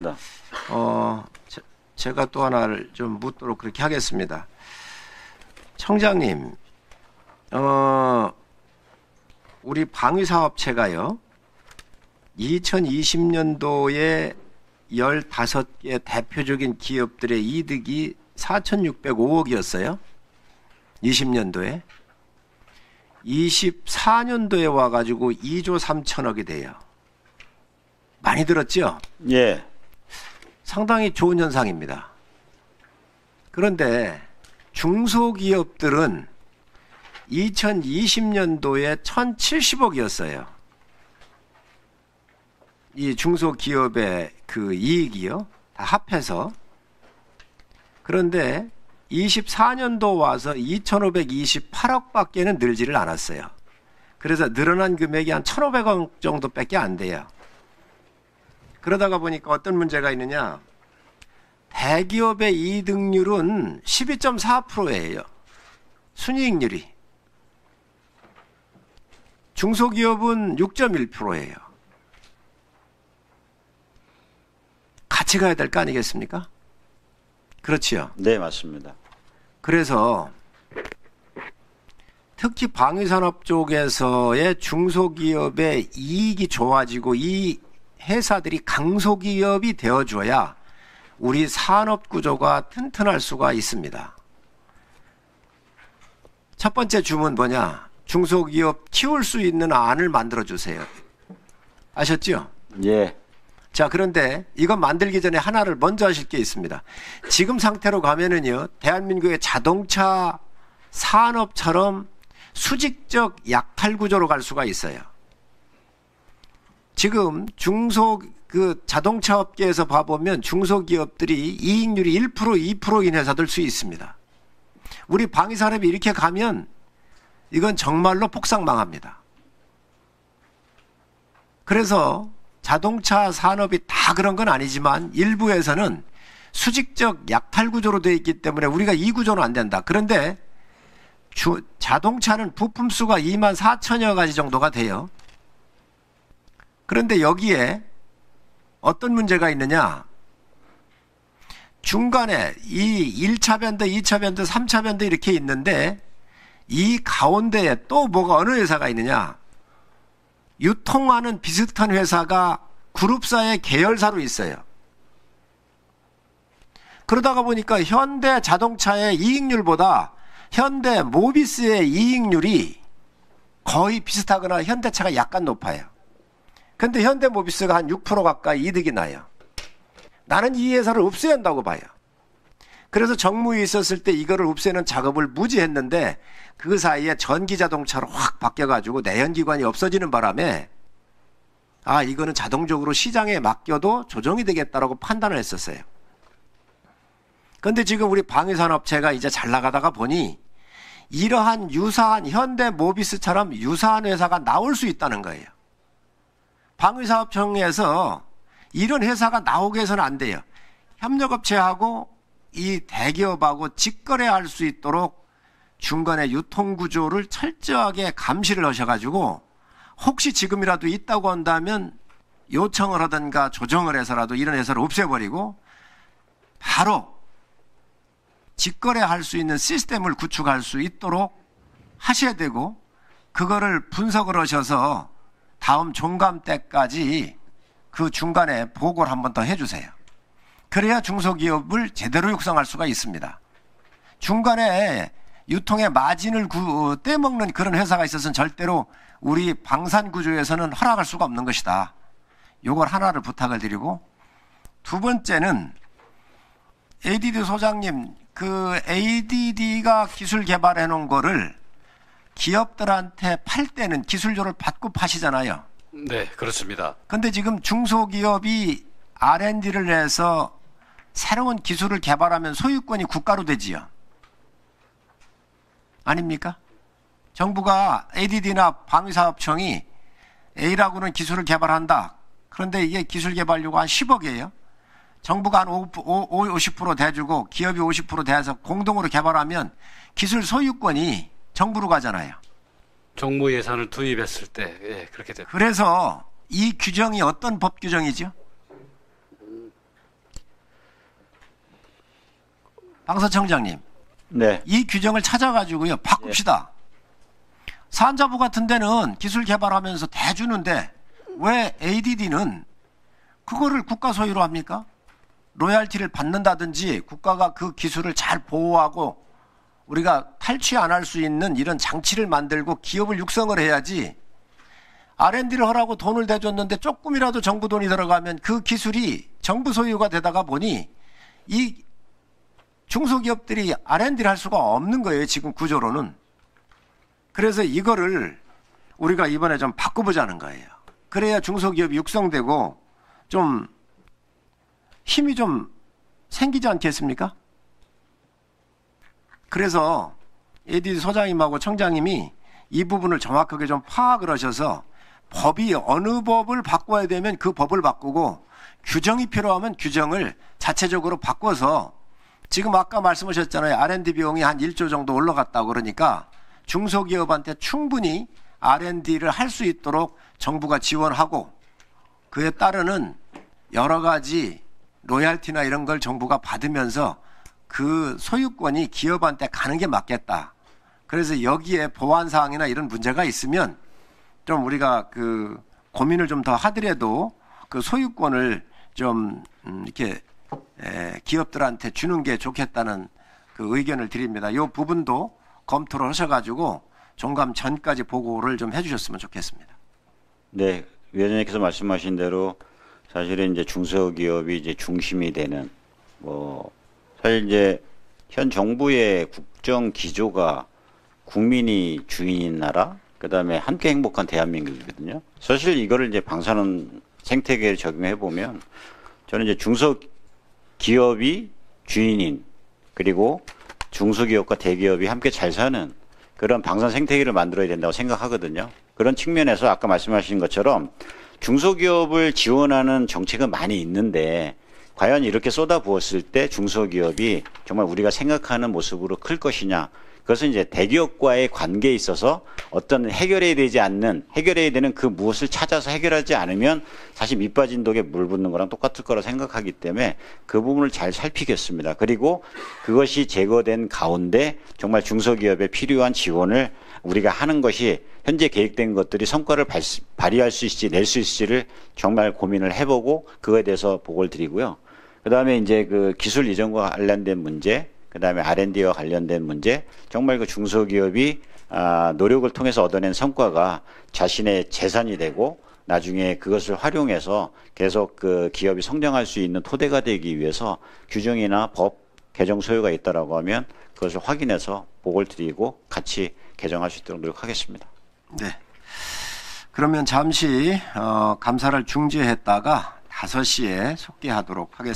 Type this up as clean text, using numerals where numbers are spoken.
네. 제가 또 하나를 좀 묻도록 그렇게 하겠습니다. 청장님, 우리 방위사업체가요, 2020년도에 15개 대표적인 기업들의 이득이 4,605억이었어요. 20년도에. 24년도에 와가지고 2조 3천억이 돼요. 많이 들었죠? 예. 상당히 좋은 현상입니다. 그런데 중소기업들은 2020년도에 1,070억이었어요. 이 중소기업의 그 이익이요, 다 합해서. 그런데 24년도 와서 2,528억밖에는 늘지를 않았어요. 그래서 늘어난 금액이 한 1,500억 정도밖에 안 돼요. 그러다가 보니까 어떤 문제가 있느냐, 대기업의 이득률은 12.4%예요. 순이익률이. 중소기업은 6.1%예요. 같이 가야 될 거 아니겠습니까? 그렇지요. 네, 맞습니다. 그래서 특히 방위산업 쪽에서의 중소기업의 이익이 좋아지고 이 회사들이 강소기업이 되어줘야 우리 산업구조가 튼튼할 수가 있습니다. 첫 번째 주문 뭐냐? 중소기업 키울 수 있는 안을 만들어주세요. 아셨죠? 예. 자, 그런데 이건 만들기 전에 하나를 먼저 하실 게 있습니다. 지금 상태로 가면은요, 대한민국의 자동차 산업처럼 수직적 약탈구조로 갈 수가 있어요. 지금 자동차 업계에서 봐보면 중소기업들이 이익률이 1%, 2%인 회사들 수 있습니다. 우리 방위산업이 이렇게 가면 이건 정말로 폭삭망합니다. 그래서 자동차 산업이 다 그런 건 아니지만 일부에서는 수직적 약탈구조로 되어 있기 때문에 우리가 이 구조는 안 된다. 그런데 자동차는 부품 수가 24,000여 가지 정도가 돼요. 그런데 여기에 어떤 문제가 있느냐? 중간에 이 1차 밴드, 2차 밴드, 3차 밴드 이렇게 있는데 이 가운데에 또 뭐가 어느 회사가 있느냐? 유통하는 비슷한 회사가 그룹사의 계열사로 있어요. 그러다가 보니까 현대 자동차의 이익률보다 현대 모비스의 이익률이 거의 비슷하거나 현대차가 약간 높아요. 근데 현대모비스가 한 6% 가까이 이득이 나요. 나는 이 회사를 없애야 한다고 봐요. 그래서 정무에 있었을 때 이거를 없애는 작업을 무지했는데 그 사이에 전기자동차로 확 바뀌어가지고 내연기관이 없어지는 바람에 이거는 자동적으로 시장에 맡겨도 조정이 되겠다라고 판단을 했었어요. 그런데 지금 우리 방위산업체가 이제 잘 나가다가 보니 이러한 유사한 현대모비스처럼 유사한 회사가 나올 수 있다는 거예요. 방위사업청에서 이런 회사가 나오게 해서는 안 돼요. 협력업체하고 이 대기업하고 직거래할 수 있도록 중간에 유통구조를 철저하게 감시를 하셔가지고 혹시 지금이라도 있다고 한다면 요청을 하든가 조정을 해서라도 이런 회사를 없애버리고 바로 직거래할 수 있는 시스템을 구축할 수 있도록 하셔야 되고, 그거를 분석을 하셔서 다음 종감 때까지 그 중간에 보고를 한 번 더 해주세요. 그래야 중소기업을 제대로 육성할 수가 있습니다. 중간에 유통의 마진을 떼먹는 그런 회사가 있어서는 절대로 우리 방산구조에서는 허락할 수가 없는 것이다. 요걸 하나를 부탁을 드리고, 두 번째는 ADD 소장님, 그 ADD가 기술 개발해 놓은 거를 기업들한테 팔 때는 기술료를 받고 파시잖아요. 네, 그렇습니다. 근데 지금 중소기업이 R&D를 해서 새로운 기술을 개발하면 소유권이 국가로 되지요. 아닙니까? 정부가 ADD나 방위사업청이 A라고는 기술을 개발한다. 그런데 이게 기술 개발료가 한 10억이에요. 정부가 한 50% 대주고 기업이 50% 대서 공동으로 개발하면 기술 소유권이 정부로 가잖아요. 정부 예산을 투입했을 때, 예, 그렇게 됩니다. 그래서 이 규정이 어떤 법 규정이죠? 방사청장님, 네. 이 규정을 찾아가지고요 바꿉시다. 산자부 같은 데는 기술 개발하면서 대주는데 왜 ADD는 그거를 국가 소유로 합니까? 로얄티를 받는다든지 국가가 그 기술을 잘 보호하고 우리가 탈취 안 할 수 있는 이런 장치를 만들고 기업을 육성을 해야지. R&D를 하라고 돈을 대줬는데 조금이라도 정부 돈이 들어가면 그 기술이 정부 소유가 되다가 보니 이 중소기업들이 R&D를 할 수가 없는 거예요. 지금 구조로는. 그래서 이거를 우리가 이번에 좀 바꿔보자는 거예요. 그래야 중소기업이 육성되고 좀 힘이 좀 생기지 않겠습니까? 그래서 ADD 소장님하고 청장님이 이 부분을 정확하게 좀 파악을 하셔서 법이 어느 법을 바꿔야 되면 그 법을 바꾸고 규정이 필요하면 규정을 자체적으로 바꿔서 지금 아까 말씀하셨잖아요. R&D 비용이 한 1조 정도 올라갔다고 그러니까 중소기업한테 충분히 R&D를 할 수 있도록 정부가 지원하고 그에 따르는 여러 가지 로얄티나 이런 걸 정부가 받으면서 그 소유권이 기업한테 가는 게 맞겠다. 그래서 여기에 보완사항이나 이런 문제가 있으면 좀 우리가 그 고민을 좀 더 하더라도 그 소유권을 좀 이렇게 기업들한테 주는 게 좋겠다는 그 의견을 드립니다. 이 부분도 검토를 하셔가지고 종감 전까지 보고를 좀 해주셨으면 좋겠습니다. 네, 위원장님께서 말씀하신 대로 사실은 이제 중소기업이 이제 중심이 되는 사실 이제 현 정부의 국정 기조가 국민이 주인인 나라, 그다음에 함께 행복한 대한민국이거든요. 사실 이거를 이제 방사능 생태계에 적용해 보면 저는 이제 중소기업이 주인인 그리고 중소기업과 대기업이 함께 잘 사는 그런 방산 생태계를 만들어야 된다고 생각하거든요. 그런 측면에서 아까 말씀하신 것처럼 중소기업을 지원하는 정책은 많이 있는데 과연 이렇게 쏟아부었을 때 중소기업이 정말 우리가 생각하는 모습으로 클 것이냐. 그것은 이제 대기업과의 관계에 있어서 어떤 해결해야 되는 그 무엇을 찾아서 해결하지 않으면 사실 밑빠진 독에 물 붓는 거랑 똑같을 거라 생각하기 때문에 그 부분을 잘 살피겠습니다. 그리고 그것이 제거된 가운데 정말 중소기업에 필요한 지원을 우리가 하는 것이 현재 계획된 것들이 성과를 발휘할 수 있을지 낼 수 있을지를 정말 고민을 해보고 그거에 대해서 보고를 드리고요. 그 다음에 이제 그 기술 이전과 관련된 문제, 그 다음에 R&D와 관련된 문제, 정말 그 중소기업이 노력을 통해서 얻어낸 성과가 자신의 재산이 되고 나중에 그것을 활용해서 계속 그 기업이 성장할 수 있는 토대가 되기 위해서 규정이나 법 개정 소요가 있다라고 하면 그것을 확인해서 보고를 드리고 같이 개정할 수 있도록 노력하겠습니다. 네. 그러면 잠시 감사를 중지했다가 5시에 속기하도록 하겠습니다.